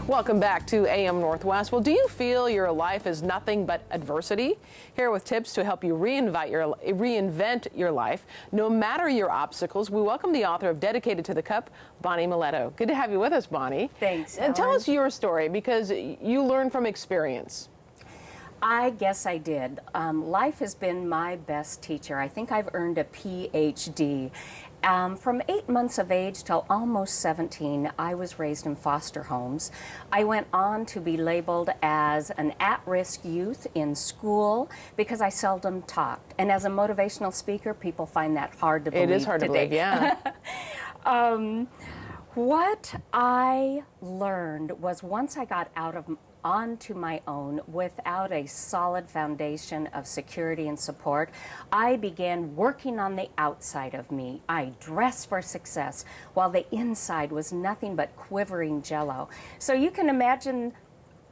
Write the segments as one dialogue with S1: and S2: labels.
S1: Welcome back to AM Northwest. Well, do you feel your life is nothing but adversity? Here with tips to help you reinvent your life, no matter your obstacles, we welcome the author of Dedicated to the Cup, Bonnie Milletto. Good to have you with us, Bonnie.
S2: Thanks,
S1: And tell us your story, because you learn from experience.
S2: I guess I did. Life has been my best teacher. I think I've earned a PhD. From 8 months of age till almost 17, I was raised in foster homes. I went on to be labeled as an at-risk youth in school because I seldom talked. And as a motivational speaker, people find that hard to believe.
S1: It is hard to believe, yeah.
S2: What I learned was once I got onto my own without a solid foundation of security and support, I began working on the outside of me. I dressed for success while the inside was nothing but quivering jello. So you can imagine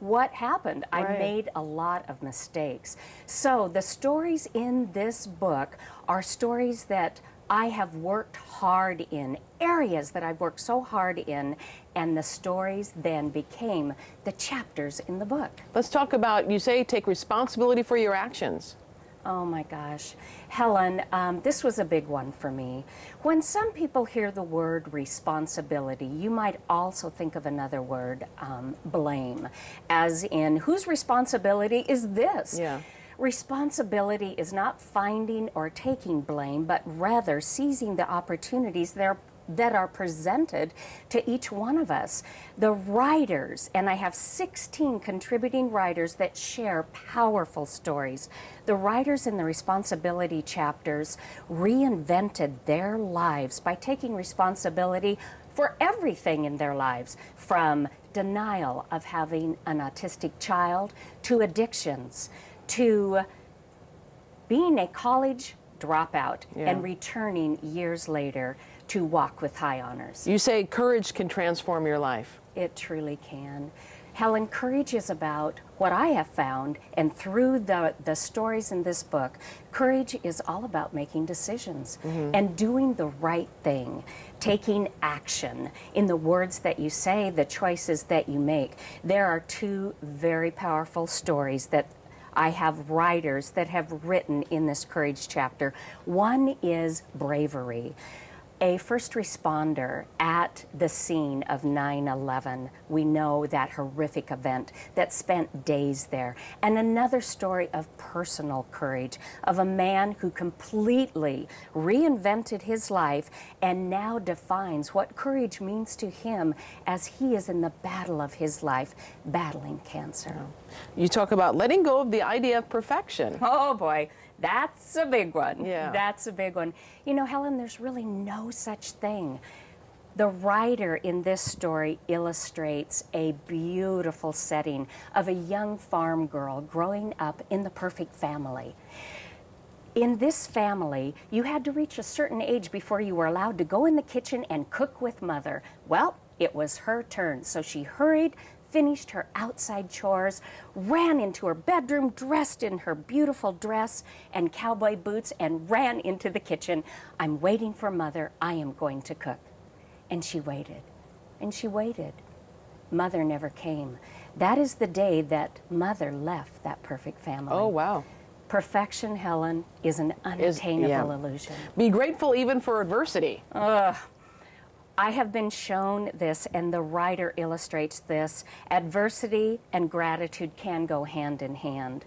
S2: what happened.
S1: Right.
S2: I made a lot of mistakes. So the stories in this book are stories that I have worked hard in, areas that I've worked so hard in, and the stories then became the chapters in the book.
S1: Let's talk about, you say, take responsibility for your actions.
S2: Oh my gosh. Helen, this was a big one for me. When some people hear the word responsibility, you might also think of another word, blame, as in, whose responsibility is this?
S1: Yeah.
S2: Responsibility is not finding or taking blame, but rather seizing the opportunities that are presented to each one of us. The writers, and I have 16 contributing writers that share powerful stories. The writers in the responsibility chapters reinvented their lives by taking responsibility for everything in their lives, from denial of having an autistic child to addictions, to being a college dropout and returning years later to walk with high honors.
S1: You say courage can transform your life.
S2: It truly can. Helen, courage is about what I have found, and through the stories in this book, courage is all about making decisions and doing the right thing, taking action in the words that you say, the choices that you make. There are two very powerful stories that I have writers that have written in this courage chapter. One is bravery. A first responder at the scene of 9/11, we know that horrific event that spent days there. And another story of personal courage, of a man who completely reinvented his life and now defines what courage means to him as he is in the battle of his life, battling cancer.
S1: You talk about letting go of the idea of perfection.
S2: Oh boy. That's a big one.
S1: Yeah.
S2: That's a big one. You know, Helen, there's really no such thing. The writer in this story illustrates a beautiful setting of a young farm girl growing up in the perfect family. In this family, you had to reach a certain age before you were allowed to go in the kitchen and cook with mother. Well, it was her turn, so she hurried, finished her outside chores, ran into her bedroom, dressed in her beautiful dress and cowboy boots, and ran into the kitchen. I'm waiting for mother. I am going to cook. And she waited, and she waited. Mother never came. That is the day that mother left that perfect family.
S1: Oh, wow.
S2: Perfection, Helen, is an unattainable illusion.
S1: Be grateful even for adversity.
S2: I have been shown this, and the writer illustrates this. Adversity and gratitude can go hand in hand.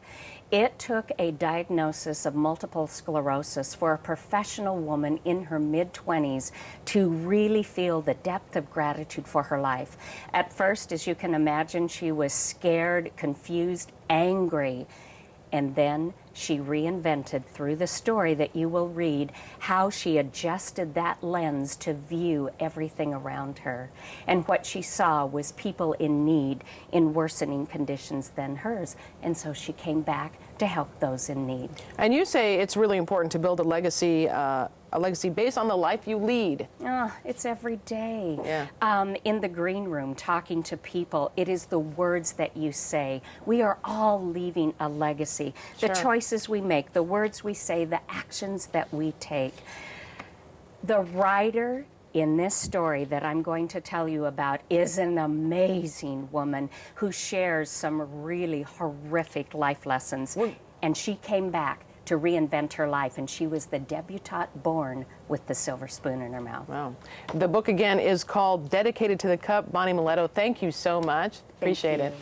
S2: It took a diagnosis of multiple sclerosis for a professional woman in her mid-20s to really feel the depth of gratitude for her life. At first, as you can imagine, she was scared, confused, angry. And then she reinvented, through the story that you will read, how she adjusted that lens to view everything around her. And what she saw was people in need, in worsening conditions than hers. And so she came back to help those in need.
S1: And you say it's really important to build a legacy based on the life you lead.
S2: It's every day.
S1: Yeah.
S2: In the green room, talking to people, it is the words that you say. We are all leaving a legacy.
S1: Sure.
S2: The choices we make, the words we say, the actions that we take. The writer in this story that I'm going to tell you about is an amazing woman who shares some really horrific life lessons. And she came back to reinvent her life, and she was the debutante born with the silver spoon in her mouth.
S1: Wow. The book again is called Dedicated to the Cup. Bonnie Milletto, thank you so much. Appreciate it.